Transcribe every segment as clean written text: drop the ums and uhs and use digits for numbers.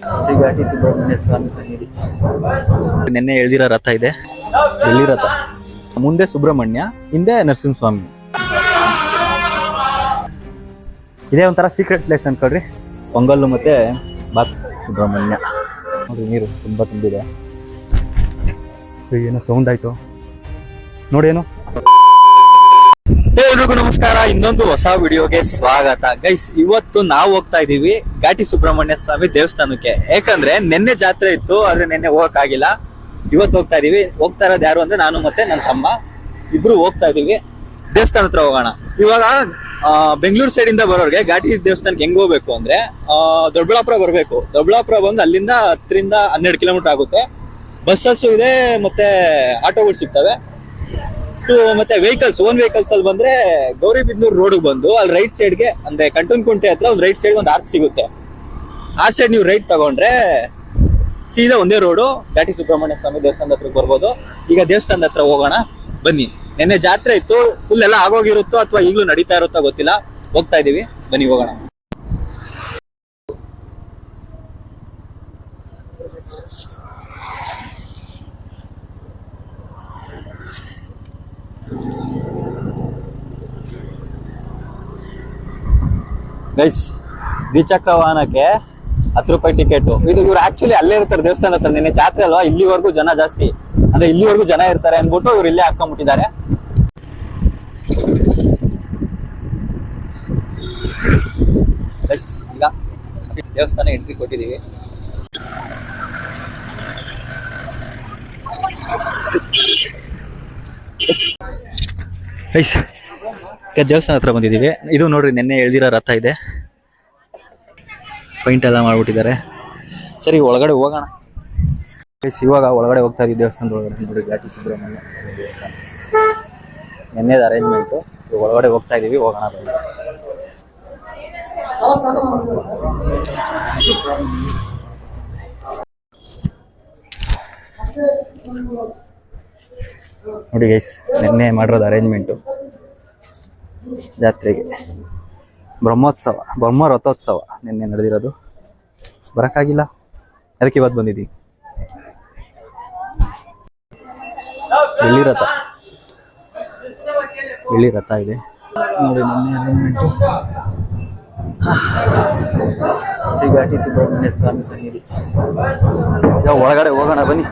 ಶ್ರೀ ಘಾಟಿ ಸುಬ್ರಹ್ಮಣ್ಯ ಸ್ವಾಮಿ ಸನ್ನಿಧಿ. ನಿನ್ನೆ ಎಳ್ದಿರೋ ರಥ ಇದೆ, ಬೆಳ್ಳಿ ರಥ. ಮುಂದೆ ಸುಬ್ರಹ್ಮಣ್ಯ, ಹಿಂದೆ ನರಸಿಂಹಸ್ವಾಮಿ. ಇದೇ ಒಂಥರ ಸೀಕ್ರೆಟ್ ಪ್ಲೇಸ್ ಅನ್ಕೊಳ್ರಿ. ಪೊಂಗಲ್ಲು ಮತ್ತೆ ಬಾತ್ ಸುಬ್ರಹ್ಮಣ್ಯ. ನೋಡಿ ನೀರು ತುಂಬಾ ತುಂಬಿದೆ. ಏನೋ ಸೌಂಡ್ ಆಯ್ತು ನೋಡೇನು. ಎಲ್ರಿಗೂ ನಮಸ್ಕಾರ, ಇನ್ನೊಂದು ಹೊಸ ವಿಡಿಯೋಗೆ ಸ್ವಾಗತ. ಗೈಸ್, ಇವತ್ತು ನಾವು ಹೋಗ್ತಾ ಇದೀವಿ ಘಾಟಿ ಸುಬ್ರಹ್ಮಣ್ಯ ಸ್ವಾಮಿ ದೇವಸ್ಥಾನಕ್ಕೆ. ಯಾಕಂದ್ರೆ ನಿನ್ನೆ ಜಾತ್ರೆ ಇತ್ತು, ಆದ್ರೆ ನಿನ್ನೆ ಹೋಗಕ್ ಆಗಿಲ್ಲ. ಇವತ್ತು ಹೋಗ್ತಾ ಇದೀವಿ. ಹೋಗ್ತಾ ಇರೋದು ಯಾರು ಅಂದ್ರೆ ನಾನು ಮತ್ತೆ ನನ್ನ ತಮ್ಮ ಇಬ್ರು ಹೋಗ್ತಾ ಇದೀವಿ. ದೇವಸ್ಥಾನ ಹತ್ರ ಹೋಗೋಣ. ಇವಾಗ ಬೆಂಗಳೂರು ಸೈಡ್ ಇಂದ ಬರೋರ್ಗೆ ಘಾಟಿ ದೇವಸ್ಥಾನಕ್ಕೆ ಹೆಂಗ್ ಹೋಗ್ಬೇಕು ಅಂದ್ರೆ ದೊಡ್ಡಬಳ್ಳಾಪುರ ಬರ್ಬೇಕು. ದೊಡ್ಡಬಳ್ಳಾಪುರ ಬಂದು ಅಲ್ಲಿಂದ 10-12 ಕಿಲೋಮೀಟರ್ ಆಗುತ್ತೆ. ಬಸ್ಸಸ್ ಇದೆ, ಮತ್ತೆ ಆಟೋಗಳು ಸಿಗ್ತವೆ. ಮತ್ತೆ ವೆಹಿಕಲ್ಸ್, ಓನ್ ವೆಹಿಕಲ್ಸ್ ಅಲ್ಲಿ ಬಂದ್ರೆ ಗೌರಿಬಿದನೂರು ರೋಡ್ ಬಂದು ಅಲ್ಲಿ ರೈಟ್ ಸೈಡ್ಗೆ ಅಂದ್ರೆ ಕಂಟೋನ್ಕುಂಟೆ ಹತ್ರ ಒಂದು ರೈಟ್ ಸೈಡ್ ಒಂದು ಆರ್ಚ್ ಸಿಗುತ್ತೆ. ಆ ಸೈಡ್ ನೀವು ರೈಟ್ ತಗೊಂಡ್ರೆ ಸೀದಾ ಒಂದೇ ರೋಡು ಘಾಟಿ ಸುಬ್ರಹ್ಮಣ್ಯ ಸ್ವಾಮಿ ದೇವಸ್ಥಾನದ ಹತ್ರ ಬರ್ಬೋದು. ಈಗ ದೇವಸ್ಥಾನದ ಹತ್ರ ಹೋಗೋಣ ಬನ್ನಿ. ನಿನ್ನೆ ಜಾತ್ರೆ ಇತ್ತು, ಫುಲ್ ಎಲ್ಲ ಆಗೋಗಿರುತ್ತೋ ಅಥವಾ ಈಗಲೂ ನಡೀತಾ ಇರುತ್ತೋ ಗೊತ್ತಿಲ್ಲ. ಹೋಗ್ತಾ ಇದೀವಿ, ಬನ್ನಿ ಹೋಗೋಣ. ಗೈಸ್, ದ್ವಿಚಕ್ರ ವಾಹನಕ್ಕೆ 10 ರೂಪಾಯಿ ಟಿಕೆಟ್. ಇದು ಇವ್ರು ಆಕ್ಚುಲಿ ಅಲ್ಲೇ ಇರ್ತಾರೆ ದೇವಸ್ಥಾನ ಹತ್ರ. ನಿನ್ನೆ ಜಾತ್ರೆ ಅಲ್ವಾ, ಇಲ್ಲಿವರೆಗೂ ಜನ ಜಾಸ್ತಿ, ಅಂದ್ರೆ ಇಲ್ಲಿವರೆಗೂ ಜನ ಇರ್ತಾರೆ ಅಂದ್ಬಿಟ್ಟು ಇವ್ರು ಇಲ್ಲೇ ಹಾಕೊಂಡ್ಬಿಟ್ಟಿದ್ದಾರೆ. ಈಗ ದೇವಸ್ಥಾನ ಎಂಟ್ರಿ ಕೊಟ್ಟಿದೀವಿ. ದೇವಸ್ಥಾನ ಹತ್ರ ಬಂದಿದ್ದೀವಿ. ಇದು ನೋಡ್ರಿ, ನಿನ್ನೆ ಎಳ್ದಿರೋ ರಥ ಇದೆ. ಪೈಂಟ್ ಎಲ್ಲ ಮಾಡ್ಬಿಟ್ಟಿದ್ದಾರೆ. ಸರಿ, ಒಳಗಡೆ ಹೋಗೋಣ. ಇವಾಗ ಒಳಗಡೆ ಹೋಗ್ತಾ ಇದ್ದೀವಿ ದೇವಸ್ಥಾನದ ಒಳಗಡೆ. ನೋಡಿ, ಘಾಟಿ ಸುಬ್ರಹ್ಮಣ್ಯ ದೇವಸ್ಥಾನ ನಿನ್ನೆದ ಅರೇಂಜ್ಮೆಂಟು. ಒಳಗಡೆ ಹೋಗ್ತಾ ಇದೀವಿ, ಹೋಗೋಣ ಬನ್ನಿ. ನೋಡಿ ಗೈಸ್, ನಿನ್ನೆ ಮಾಡಿರೋದು ಅರೇಂಜ್ಮೆಂಟು ಜಾತ್ರೆಗೆ. ಬ್ರಹ್ಮ ರಥೋತ್ಸವ ನಿನ್ನೆ ನಡೆದಿರೋದು. ಬರೋಕ್ಕಾಗಿಲ್ಲ, ಅದಕ್ಕೆ ಇವತ್ತು ಬಂದಿದ್ದೀವಿ. ಬೆಳ್ಳಿ ರಥ ಇದೆ ನೋಡಿ. ನಿನ್ನೆ ಅರೇಂಜ್ಮೆಂಟು ಶ್ರೀ ಘಾಟಿ ಸುಬ್ರಹ್ಮಣ್ಯ ಸ್ವಾಮಿ ಸನ್ನಿಧಿ. ಒಳಗಡೆ ಹೋಗೋಣ ಬನ್ನಿ.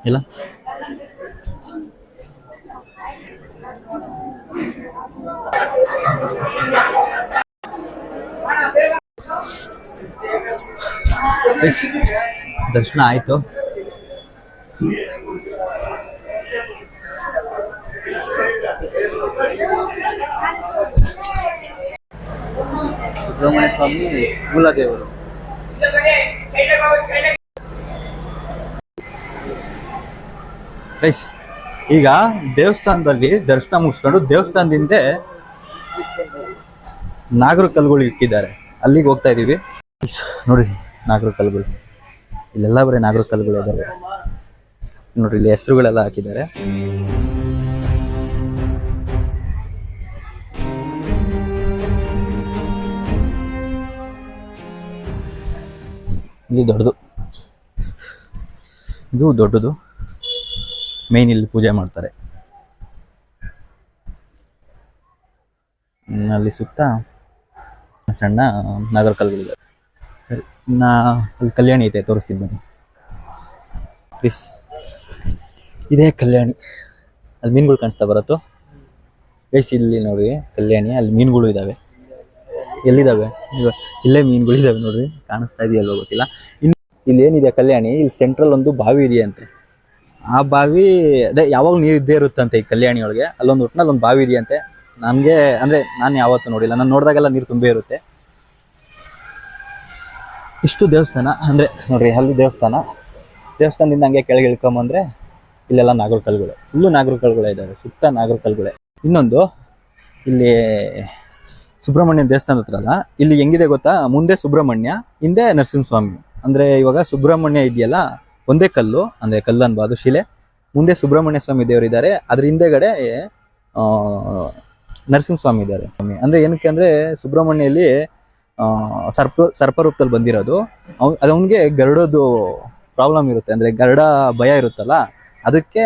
ಇಲ್ಲ ದರ್ಶನ ಆಯ್ತು. ಸುಬ್ರಹ್ಮಣ್ಯ ಸ್ವಾಮಿ ಮೂಲ ದೇವರು. ಈಗ ದೇವಸ್ಥಾನದಲ್ಲಿ ದರ್ಶನ ಮುಗಿಸ್ಕೊಂಡು ದೇವಸ್ಥಾನದಿಂದ ನಾಗರ ಕಲ್ಲುಗಳು ಇಟ್ಟಿದ್ದಾರೆ, ಅಲ್ಲಿಗೆ ಹೋಗ್ತಾ ಇದೀವಿ. ನೋಡಿ, ನಾಗರ ಕಲ್ಲುಗಳು ಇಲ್ಲೆಲ್ಲ ಬರೀ ನಾಗರ ಕಲ್ಲುಗಳು ಇದಾವೆ ನೋಡ್ರಿ. ಇಲ್ಲಿ ಹೆಸರುಗಳೆಲ್ಲ ಹಾಕಿದ್ದಾರೆ. ಇಲ್ಲಿ ದೊಡ್ಡದು, ಇದು ದೊಡ್ಡದು ಮೇನ್. ಇಲ್ಲಿ ಪೂಜೆ ಮಾಡ್ತಾರೆ. ಅಲ್ಲಿ ಸುತ್ತ ಸಣ್ಣ ನಾಗರ ಕಲ್ಲುಗಳಿದೆ. ಸರಿ, ಅಲ್ಲಿ ಕಲ್ಯಾಣಿ ಐತೆ, ತೋರಿಸ್ತೀನಿ ಬನ್ನಿ ಪ್ಲೀಸ್. ಇದೇ ಕಲ್ಯಾಣಿ. ಅಲ್ಲಿ ಮೀನುಗಳು ಕಾಣಿಸ್ತಾ ಬರುತ್ತೋ ಗೈಸ್. ಇಲ್ಲಿ ನೋಡಿ ಕಲ್ಯಾಣಿ, ಅಲ್ಲಿ ಮೀನುಗಳು ಇದ್ದಾವೆ. ಎಲ್ಲಿದ್ದಾವೆ? ಇಲ್ಲೇ ಮೀನುಗಳು ಇದ್ದಾವೆ ನೋಡ್ರಿ, ಕಾಣಿಸ್ತಾ ಇದೆಯಲ್ವ ಗೊತ್ತಿಲ್ಲ. ಇಲ್ಲಿ ಏನಿದೆ ಕಲ್ಯಾಣಿ, ಇಲ್ಲಿ ಸೆಂಟ್ರಲ್ ಒಂದು ಬಾವಿ ಇದೆಯಂತೆ. ಆ ಬಾವಿ ಅದೇ ಯಾವಾಗ ನೀರು ಇದ್ದೇ ಇರುತ್ತಂತೆ ಈ ಕಲ್ಯಾಣಿ ಒಳಗೆ. ಅಲ್ಲೊಂದು ಒಟ್ಟಿನಲ್ಲಿ ಒಂದು ಬಾವಿ ಇದೆಯಂತೆ. ನನಗೆ ಅಂದರೆ ನಾನು ಯಾವತ್ತೂ ನೋಡಿಲ್ಲ, ನಾನು ನೋಡಿದಾಗೆಲ್ಲ ನೀರು ತುಂಬೇ ಇರುತ್ತೆ. ಇಷ್ಟು ದೇವಸ್ಥಾನ ಅಂದರೆ ನೋಡ್ರಿ, ಅಲ್ಲಿ ದೇವಸ್ಥಾನದಿಂದ ಹಂಗೆ ಕೆಳಗೆ ಇಳ್ಕೊಂಬಂದ್ರೆ ಇಲ್ಲೆಲ್ಲ ನಾಗರ ಕಲ್ಲುಗಳು, ಫುಲ್ಲು ನಾಗರ ಕಲ್ಲುಗಳೇ ಇದ್ದಾವೆ, ಸುತ್ತ ನಾಗರ ಕಲ್ಲುಗಳೇ. ಇನ್ನೊಂದು ಇಲ್ಲಿ ಸುಬ್ರಹ್ಮಣ್ಯ ದೇವಸ್ಥಾನ ಹತ್ರ ಅಲ್ಲ, ಇಲ್ಲಿ ಹೆಂಗಿದೆ ಗೊತ್ತಾ, ಮುಂದೆ ಸುಬ್ರಹ್ಮಣ್ಯ, ಹಿಂದೆ ನರಸಿಂಹಸ್ವಾಮಿ. ಅಂದರೆ ಇವಾಗ ಸುಬ್ರಹ್ಮಣ್ಯ ಇದೆಯಲ್ಲ ಒಂದೇ ಕಲ್ಲು, ಅಂದರೆ ಕಲ್ಲು ಅನ್ಬಾರ್ದು, ಶಿಲೆ. ಮುಂದೆ ಸುಬ್ರಹ್ಮಣ್ಯ ಸ್ವಾಮಿ ದೇವರಿದ್ದಾರೆ, ಅದ್ರ ಹಿಂದೆಗಡೆ ನರಸಿಂಹಸ್ವಾಮಿ ಇದ್ದಾರೆ. ಅಂದರೆ ಏನಕ್ಕೆ ಅಂದರೆ ಸುಬ್ರಹ್ಮಣ್ಯಲ್ಲಿ ಸರ್ಪರೂಪದಲ್ಲಿ ಬಂದಿರೋದು. ಅವನಿಗೆ ಗರುಡದು ಪ್ರಾಬ್ಲಮ್ ಇರುತ್ತೆ, ಅಂದರೆ ಗರುಡ ಭಯ ಇರುತ್ತಲ್ಲ, ಅದಕ್ಕೆ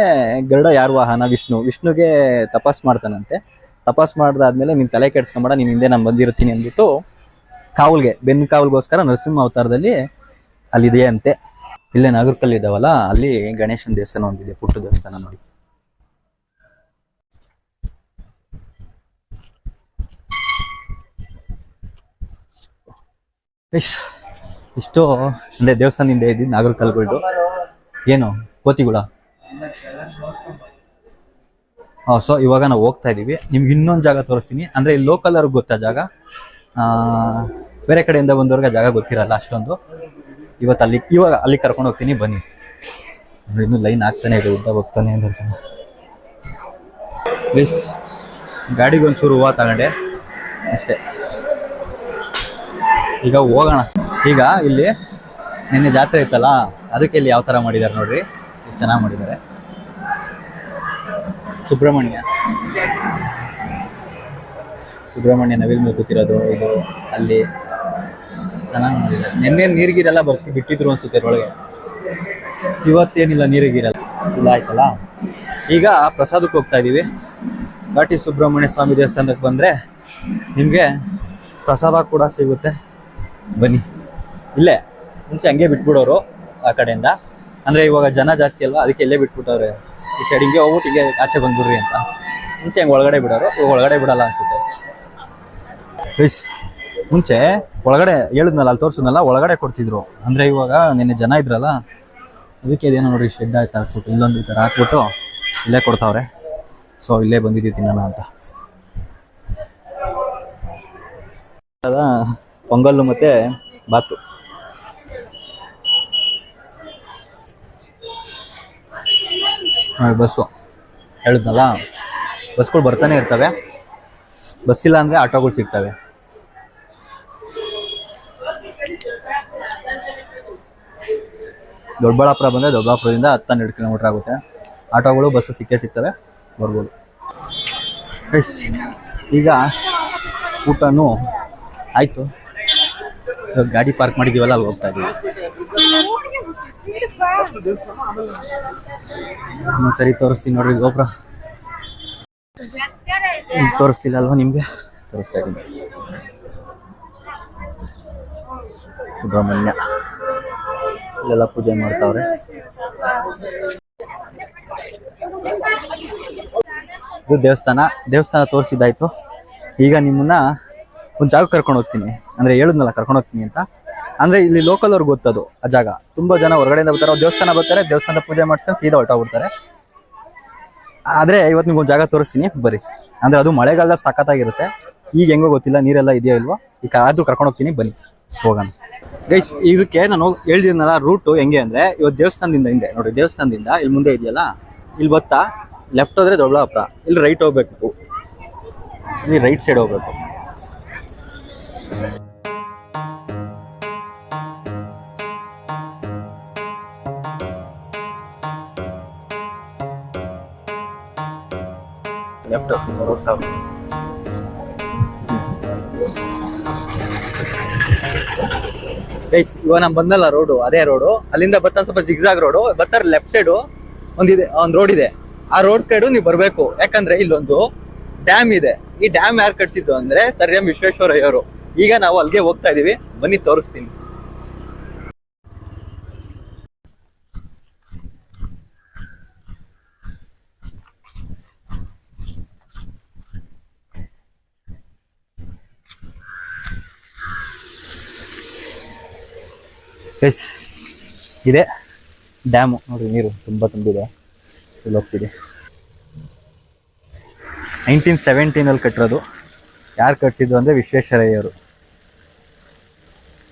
ಗರುಡ ಯಾರ ವಾಹನ, ವಿಷ್ಣುಗೆ ತಪಾಸ್ ಮಾಡ್ತಾನಂತೆ. ತಪಾಸ್ ಮಾಡ್ದಾದ್ಮೇಲೆ ನೀನು ತಲೆ ಕೆಡ್ಸ್ಕೊಂಬೇಡ, ನೀನು ಹಿಂದೆ ನಾನು ಬಂದಿರ್ತೀನಿ ಅಂದ್ಬಿಟ್ಟು ಬೆನ್ನು ಕಾವಲ್ಗೋಸ್ಕರ ನರಸಿಂಹ ಅವತಾರದಲ್ಲಿ ಅಲ್ಲಿದೆ ಅಂತೆ. ಇಲ್ಲೇ ನಾಗರಕಲ್ಲು ಇದಾವಲ್ಲ, ಅಲ್ಲಿ ಗಣೇಶನ ದೇವಸ್ಥಾನ ಒಂದಿದೆ, ಪುಟ್ಟ ದೇವಸ್ಥಾನ ನೋಡಿ. ಇಷ್ಟು ಅಂದ್ರೆ ದೇವಸ್ಥಾನದಿಂದ ಇದ್ದಿದ್ದು ನಾಗರಕಲ್ಲುಗಳು. ಏನು ಕೋತಿಗಳ. ಸೊ ಇವಾಗ ನಾವು ಹೋಗ್ತಾ ಇದೀವಿ. ನಿಮ್ಗೆ ಇನ್ನೊಂದು ಜಾಗ ತೋರಿಸ್ತೀನಿ. ಅಂದ್ರೆ ಇಲ್ಲಿ ಲೋಕಲ್ ಅವ್ರಿಗೆ ಗೊತ್ತಾ ಜಾಗ, ಬೇರೆ ಕಡೆಯಿಂದ ಬಂದವ್ರಿಗೆ ಜಾಗ ಗೊತ್ತಿರಲ್ಲ ಅಷ್ಟೊಂದು. ಇವಾಗ ಅಲ್ಲಿ ಕರ್ಕೊಂಡು ಹೋಗ್ತೀನಿ, ಬನ್ನಿ. ಇನ್ನು ಲೈನ್ ಆಗ್ತಾನೆ ಇದೆ, ಉದ್ದ ಹೋಗ್ತಾನೆ ಅಂತ. ಪ್ಲೀಸ್ ಗಾಡಿಗೊಂಚೂರು ಹೂವು ತಗೊಂಡೆ ಅಷ್ಟೇ. ಈಗ ಹೋಗೋಣ. ಈಗ ಇಲ್ಲಿ ನಿನ್ನೆ ಜಾತ್ರೆ ಇತ್ತಲ್ಲ, ಅದಕ್ಕೆ ಇಲ್ಲಿ ಯಾವ ಥರ ಮಾಡಿದ್ದಾರೆ ನೋಡ್ರಿ, ಎಷ್ಟು ಚೆನ್ನಾಗಿ ಮಾಡಿದ್ದಾರೆ. ಸುಬ್ರಹ್ಮಣ್ಯ ನವಿಲ್ ಮೇಲೆ ಕೂತಿರೋದು ಇದು, ಅಲ್ಲಿ ಚೆನ್ನಾಗಿ ಮಾಡಿದ್ದಾರೆ. ನಿನ್ನೆ ನೀರಿಗಿರೆಲ್ಲ ಬಿಟ್ಟಿದ್ರು ಅನ್ಸುತ್ತೆ ಒಳಗೆ, ಇವತ್ತೇನಿಲ್ಲ ನೀರಿಗಿರಲ್ಲ, ಇಲ್ಲ ಆಯ್ತಲ್ಲ. ಈಗ ಪ್ರಸಾದಕ್ಕೆ ಹೋಗ್ತಾ ಇದ್ದೀವಿ. ಘಾಟಿ ಸುಬ್ರಹ್ಮಣ್ಯ ಸ್ವಾಮಿ ದೇವಸ್ಥಾನಕ್ಕೆ ಬಂದರೆ ನಿಮಗೆ ಪ್ರಸಾದ ಕೂಡ ಸಿಗುತ್ತೆ, ಬನ್ನಿ. ಇಲ್ಲೇ ಮುಂಚೆ ಹಂಗೆ ಬಿಟ್ಬಿಡೋರು ಆ ಕಡೆಯಿಂದ, ಅಂದರೆ ಇವಾಗ ಜನ ಜಾಸ್ತಿ ಅಲ್ವಾ, ಅದಕ್ಕೆ ಇಲ್ಲೇ ಬಿಟ್ಬಿಟ್ಟವ್ರೆ. ಈ ಸೈಡ್ ಹಿಂಗೆ ಹೋಗ್ಬಿಟ್ಟು ಹಿಂಗೆ ಆಚೆ ಬಂದ್ಬಿಡ್ರಿ ಅಂತ. ಮುಂಚೆ ಹಂಗೆ ಒಳಗಡೆ ಬಿಡೋರು, ಒಳಗಡೆ ಬಿಡಲ್ಲ ಅನ್ಸುತ್ತೆ. ಮುಂಚೆ ಒಳಗಡೆ ಹೇಳಿದ್ನಲ್ಲ, ಅಲ್ಲಿ ತೋರಿಸಿದ್ನಲ್ಲ, ಒಳಗಡೆ ಕೊಡ್ತಿದ್ರು. ಅಂದರೆ ಇವಾಗ ನಿನ್ನೆ ಜನ ಇದ್ರಲ್ಲ, ಅದಕ್ಕೆ ಇದೇನೋ ನೋಡ್ರಿ, ಶೆಡ್ ಆಯ್ತು ಹಾಕ್ಬಿಟ್ಟು ಇಲ್ಲೊಂದು ಈ ಥರ ಹಾಕ್ಬಿಟ್ಟು ಇಲ್ಲೇ ಕೊಡ್ತಾವ್ರೆ. ಸೊ ಇಲ್ಲೇ ಬಂದಿದ್ದೀವಿ ತಿನ್ನೋಣ ಅಂತ. ಪೊಂಗಲ್ಲು ಮತ್ತು ಬಾತು. ಬಸ್ಸು ಹೇಳಿದ್ನಲ್ಲ, ಬಸ್ಗಳು ಬರ್ತಾನೆ ಇರ್ತವೆ. ಬಸ್ ಇಲ್ಲ ಅಂದರೆ ಆಟೋಗಳು ಸಿಗ್ತವೆ. ದೊಡ್ಡಬಳ್ಳಾಪುರ ಬಂದರೆ ದೊಡ್ಡಬಳ್ಳಾಪುರದಿಂದ 10-12 ಕಿಲೋಮೀಟರ್ ಆಗುತ್ತೆ. ಆಟೋಗಳು ಬಸ್ಸು ಸಿಗ್ತವೆ, ಬರ್ಬೋದು. ಈಗ ಊಟನೂ ಆಯಿತು. ಗಾಡಿ ಪಾರ್ಕ್ ಮಾಡಿದ್ದೀವಲ್ಲ, ಅಲ್ಲಿ ಹೋಗ್ತಾ ಇದ್ದೀವಿ. ಸರಿ ತೋರಿಸ್ತೀನಿ ನೋಡ್ರಿ, ಗೋಪುರ ತೋರಿಸ್ತಿಲ್ಲ ಅಲ್ವಾ ನಿಮಗೆ, ತೋರಿಸ್ತಾ ಇದ್ದೀನಿ. ಸುಬ್ರಹ್ಮಣ್ಯ ಇಲ್ಲೆಲ್ಲ ಪೂಜೆ ಮಾಡ್ತಾವ್ರೆ. ಇದು ದೇವಸ್ಥಾನ ತೋರಿಸಿದ್ದಾಯ್ತು. ಈಗ ನಿಮ್ಮನ್ನ ಒಂದು ಜಾಗ ಕರ್ಕೊಂಡು ಹೋಗ್ತೀನಿ. ಅಂದರೆ ಹೇಳಿದ್ನಲ್ಲ ಕರ್ಕೊಂಡು ಹೋಗ್ತೀನಿ ಅಂತ. ಅಂದರೆ ಇಲ್ಲಿ ಲೋಕಲ್ ಅವ್ರಿಗೆ ಗೊತ್ತದು ಆ ಜಾಗ. ತುಂಬ ಜನ ಹೊರಗಡೆಯಿಂದ ಬರ್ತಾರೆ, ದೇವಸ್ಥಾನ ಬರ್ತಾರೆ, ದೇವಸ್ಥಾನದ ಪೂಜೆ ಮಾಡಿಸ್ಕೊಂಡು ಸೀದಾ ಹೊರಟೋಗ್ಬಿಡ್ತಾರೆ. ಆದರೆ ಇವತ್ತು ನಿಮ್ಗೆ ಒಂದು ಜಾಗ ತೋರಿಸ್ತೀನಿ, ಬರ್ರಿ. ಅಂದರೆ ಅದು ಮಳೆಗಾಲದಲ್ಲಿ ಸಖತ್ತಾಗಿರುತ್ತೆ. ಈಗ ಹೆಂಗೋ ಗೊತ್ತಿಲ್ಲ, ನೀರೆಲ್ಲ ಇದೆಯೋ ಇಲ್ವೋ. ಈಗ ಆದರೂ ಕರ್ಕೊಂಡು ಹೋಗ್ತೀನಿ, ಬನ್ನಿ ಹೋಗೋಣ. ಗೈಸ್, ಇದಕ್ಕೆ ನಾನು ಹೇಳಿದ್ನಲ್ಲ ರೂಟು ಹೆಂಗೆ ಅಂದರೆ, ಇವತ್ತು ದೇವಸ್ಥಾನದಿಂದ ಹಿಂದೆ ನೋಡಿ, ದೇವಸ್ಥಾನದಿಂದ ಇಲ್ಲಿ ಮುಂದೆ ಇದೆಯಲ್ಲ, ಇಲ್ಲಿ ಬತ್ತಾ ಲೆಫ್ಟ್ ಹೋದರೆ ದೊಡ್ಡಬಳ್ಳಾಪುರ, ಇಲ್ಲಿ ರೈಟ್ ಹೋಗ್ಬೇಕು, ಇಲ್ಲಿ ರೈಟ್ ಸೈಡ್ ಹೋಗ್ಬೇಕು. ಲೆಫ್ಟ್ ಗೈಸ್, ಇವಾಗ ನಾನು ಬಂದಲ್ಲ ರೋಡು, ಅದೇ ರೋಡು. ಅಲ್ಲಿಂದ ಬರ್ತಾ ಸ್ವಲ್ಪ ಜಿಗ್ಜಾಗ್ ರೋಡು ಬರ್ತಾರೆ. ಲೆಫ್ಟ್ ಸೈಡು ಒಂದು ರೋಡ್ ಇದೆ. ಆ ರೋಡ್ ಸೈಡು ನೀವು ಬರಬೇಕು. ಯಾಕಂದ್ರೆ ಇಲ್ಲೊಂದು ಡ್ಯಾಮ್ ಇದೆ. ಈ ಡ್ಯಾಮ್ ಯಾರು ಕಟ್ಸಿದ್ದು ಅಂದ್ರೆ ಸರ್ ಎಂ ವಿಶ್ವೇಶ್ವರಯ್ಯವರು. ಈಗ ನಾವು ಅಲ್ಲಿಗೆ ಹೋಗ್ತಾ ಇದೀವಿ, ಬನ್ನಿ ತೋರಿಸ್ತೀನಿ. ಇದೆ ಡ್ಯಾಮು ನೋಡಿ, ನೀರು ತುಂಬ ತುಂಬಿದೆ. ಇಲ್ಲಿ ಹೋಗ್ತೀವಿ. 1917 ಕಟ್ಟಿರೋದು. ಯಾರು ಕಟ್ಟಿದ್ದು ಅಂದರೆ ವಿಶ್ವೇಶ್ವರಯ್ಯವರು.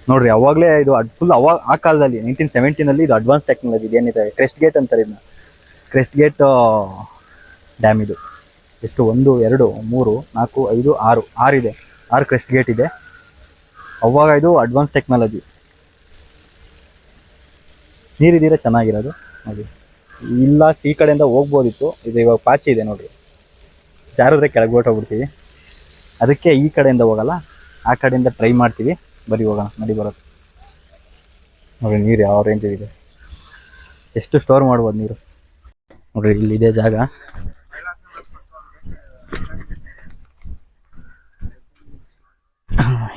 ನೋಡ್ರಿ ಅವಾಗಲೇ ಇದು ಫುಲ್ ಅವಾಗ ಆ ಕಾಲದಲ್ಲಿ 1917 ಇದು ಅಡ್ವಾನ್ಸ್ ಟೆಕ್ನಾಲಜಿ. ಇದೇನಿದೆ ಕ್ರೆಸ್ಟ್ ಗೇಟ್ ಅಂತಾರೆ ಇದನ್ನ. ಕ್ರೆಸ್ಟ್ ಗೇಟ್ ಡ್ಯಾಮ್ ಇದು. ಎಷ್ಟು 1 2 3 4 5 6 ಇದೆ. 6 ಕ್ರೆಸ್ಟ್ ಗೇಟ್ ಇದೆ. ಅವಾಗ ಇದು ಅಡ್ವಾನ್ಸ್ ಟೆಕ್ನಾಲಜಿ. ನೀರಿದ್ದೀರಾ ಚೆನ್ನಾಗಿರೋದು ನೋಡಿ. ಇಲ್ಲ ಈ ಕಡೆಯಿಂದ ಹೋಗ್ಬೋದಿತ್ತು, ಇದು ಇವಾಗ ಪಾಚಿ ಇದೆ ನೋಡ್ರಿ. ಜಾರಿದ್ರೆ ಕೆಳಗೆ ಹೊರಟೋಗ್ಬಿಡ್ತೀವಿ. ಅದಕ್ಕೆ ಈ ಕಡೆಯಿಂದ ಹೋಗಲ್ಲ, ಆ ಕಡೆಯಿಂದ ಟ್ರೈ ಮಾಡ್ತೀವಿ. ಬರೀ ಹೋಗೋಣ, ನಡಿ ಬರೋದು ನೋಡ್ರಿ. ನೀರು ಯಾವ ರೇಂಜ್ ಇದೆ, ಎಷ್ಟು ಸ್ಟೋರ್ ಮಾಡ್ಬೋದು ನೀರು ನೋಡ್ರಿ. ಇಲ್ಲಿದೆ ಜಾಗ.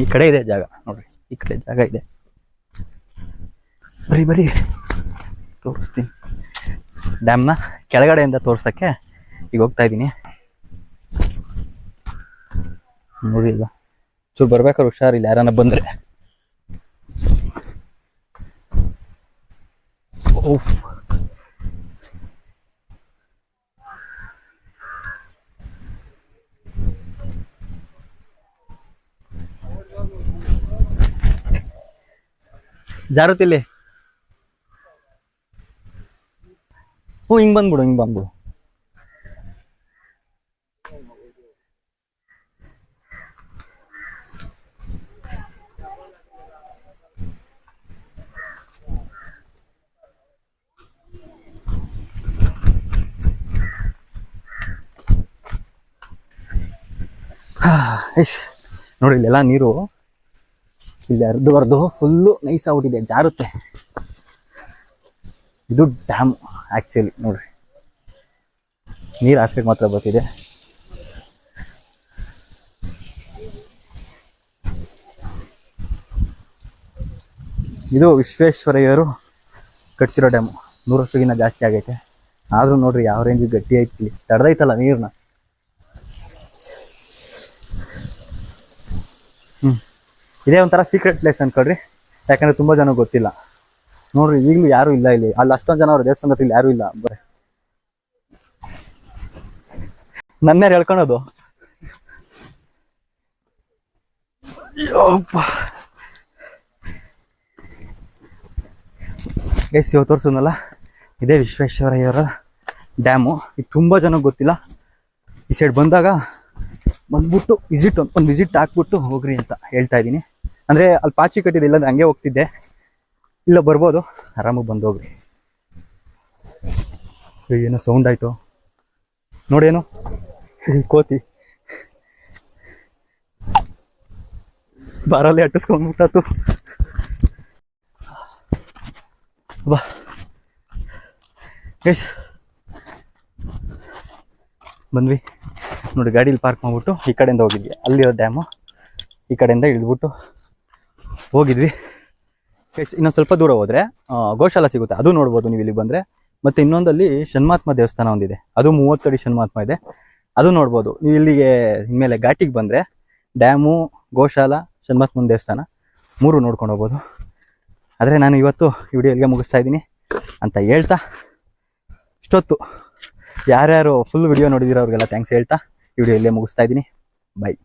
ಈ ಕಡೆ ಇದೆ ಜಾಗ ನೋಡ್ರಿ, ಈ ಕಡೆ ಜಾಗ ಇದೆ. ಬರೀ ತೋರಿಸ್ತೀನಿ. ಡ್ಯಾಮ್ನ ಕೆಳಗಡೆಯಿಂದ ತೋರ್ಸಕ್ಕೆ ಈಗ ಹೋಗ್ತಾ ಇದ್ದೀನಿ ನೋಡಿ. ಈಗ ಚೂರು ಬರ್ಬೇಕಾದ್ರೆ ಹುಷಾರಿಲ್ಲ, ಯಾರನ್ನ ಬಂದ್ರೆ. ಓಹ್, ಜಾರುತ್ತಿಲ್ಲಿ. ಹಿಂಗ್ ಬಂದ್ಬಿಡು. ನೋಡಿ ಇಲ್ಲೆಲ್ಲ ನೀರು ಇಲ್ಲಿ ಹರಿದು ಫುಲ್ಲು ನೈಸ್ ಆಗ್ಬಿಟ್ಟಿದೆ, ಜಾರುತ್ತೆ. ಇದು ಡ್ಯಾಮ್ ಆಕ್ಚುಲಿ ನೋಡ್ರಿ. ನೀರು ಆಸೆಗೆ ಮಾತ್ರ ಬರ್ತಿದೆ. ಇದು ವಿಶ್ವೇಶ್ವರಯ್ಯರು ಕಟ್ಸಿರೋ ಡ್ಯಾಮು. 100 ವರ್ಷಕ್ಕಿಂತ ಜಾಸ್ತಿ ಆಗೈತೆ. ಆದ್ರೂ ನೋಡ್ರಿ ಯಾವ ರೇಂಜಿಗೆ ಗಟ್ಟಿ ಐತಿ, ತಡೆದೈತಲ್ಲ ನೀರ್ನ. ಇದೇ ಒಂಥರ ಸೀಕ್ರೆಟ್ ಪ್ಲೇಸ್ ಅನ್ಕೊಳ್ರಿ, ಯಾಕಂದ್ರೆ ತುಂಬಾ ಜನ ಗೊತ್ತಿಲ್ಲ. ನೋಡ್ರಿ ಈಗಲೂ ಯಾರು ಇಲ್ಲ ಇಲ್ಲಿ. ಅಲ್ಲಿ ಅಷ್ಟೊಂದು ಜನ ಅವ್ರ ದೇವಸ್ಥಾನದಲ್ಲಿ ಇಲ್ಲಿ ಯಾರು ಇಲ್ಲ. ಬರೀ ನನ್ನೇರು ಹೇಳ್ಕೊಳೋದು. ಗೈಸ್ ಇವಾಗ ತೋರಿಸೋದಲ್ಲ, ಇದೇ ವಿಶ್ವೇಶ್ವರಯ್ಯರ ಡ್ಯಾಮು. ಇದು ತುಂಬ ಜನಕ್ಕೆ ಗೊತ್ತಿಲ್ಲ. ಈ ಸೈಡ್ ಬಂದ್ಬಿಟ್ಟು ಒಂದು ವಿಸಿಟ್ ಹಾಕ್ಬಿಟ್ಟು ಹೋಗ್ರಿ ಅಂತ ಹೇಳ್ತಾ ಇದ್ದೀನಿ. ಅಂದರೆ ಅಲ್ಲಿ ಪಾಚಿ ಕಟ್ಟಿದೆ, ಇಲ್ಲಾಂದ್ರೆ ಹಂಗೆ ಹೋಗ್ತಿದ್ದೆ. ಇಲ್ಲ ಬರ್ಬೋದು, ಆರಾಮಾಗಿ ಬಂದು ಹೋಗ್ರಿ. ಏನೋ ಸೌಂಡ್ ಆಯಿತು ನೋಡೇನು, ಕೋತಿ ಬಾರಲ್ಲಿ ಅಟ್ಟಿಸ್ಕೊಂಡ್ಬಿಟ್ಟು ಬಾ. ಎಸ್ ಬಂದ್ವಿ ನೋಡಿ. ಗಾಡೀಲಿ ಪಾರ್ಕ್ ಮಾಡ್ಬಿಟ್ಟು ಈ ಕಡೆಯಿಂದ ಹೋಗಿದ್ವಿ. ಅಲ್ಲಿರೋ ಡ್ಯಾಮು, ಈ ಕಡೆಯಿಂದ ಇಳಿದ್ಬಿಟ್ಟು ಹೋಗಿದ್ವಿ. ಎಸ್ ಇನ್ನೊಂದು ಸ್ವಲ್ಪ ದೂರ ಹೋದರೆ ಗೋಶಾಲ ಸಿಗುತ್ತೆ, ಅದು ನೋಡ್ಬೋದು ನೀವು ಇಲ್ಲಿಗೆ ಬಂದರೆ. ಮತ್ತು ಇನ್ನೊಂದಲ್ಲಿ ಷಣ್ಮಾತ್ಮ ದೇವಸ್ಥಾನ ಒಂದಿದೆ, ಅದು 30 ಅಡಿ ಷಣ್ಮಾತ್ಮ ಇದೆ, ಅದು ನೋಡ್ಬೋದು ನೀವು. ಇಲ್ಲಿಗೆ ಇನ್ಮೇಲೆ ಘಾಟಿಗೆ ಬಂದರೆ ಡ್ಯಾಮು, ಗೋಶಾಲ, ಷಣ್ಮಾತ್ಮನ ದೇವಸ್ಥಾನ 3 ನೋಡ್ಕೊಂಡು ಹೋಗ್ಬೋದು. ಆದರೆ ನಾನು ಇವತ್ತು ಈ ವಿಡಿಯೋ ಇಲ್ಲಿಗೆ ಮುಗಿಸ್ತಾ ಇದ್ದೀನಿ ಅಂತ ಹೇಳ್ತಾ, ಇಷ್ಟೊತ್ತು ಯಾರ್ಯಾರು ಫುಲ್ ವಿಡಿಯೋ ನೋಡಿದಿರೋ ಅವ್ರಿಗೆಲ್ಲ ಥ್ಯಾಂಕ್ಸ್ ಹೇಳ್ತಾ ಈ ವಿಡಿಯೋ ಇಲ್ಲೇ ಮುಗಿಸ್ತಾ ಇದ್ದೀನಿ. ಬಾಯ್.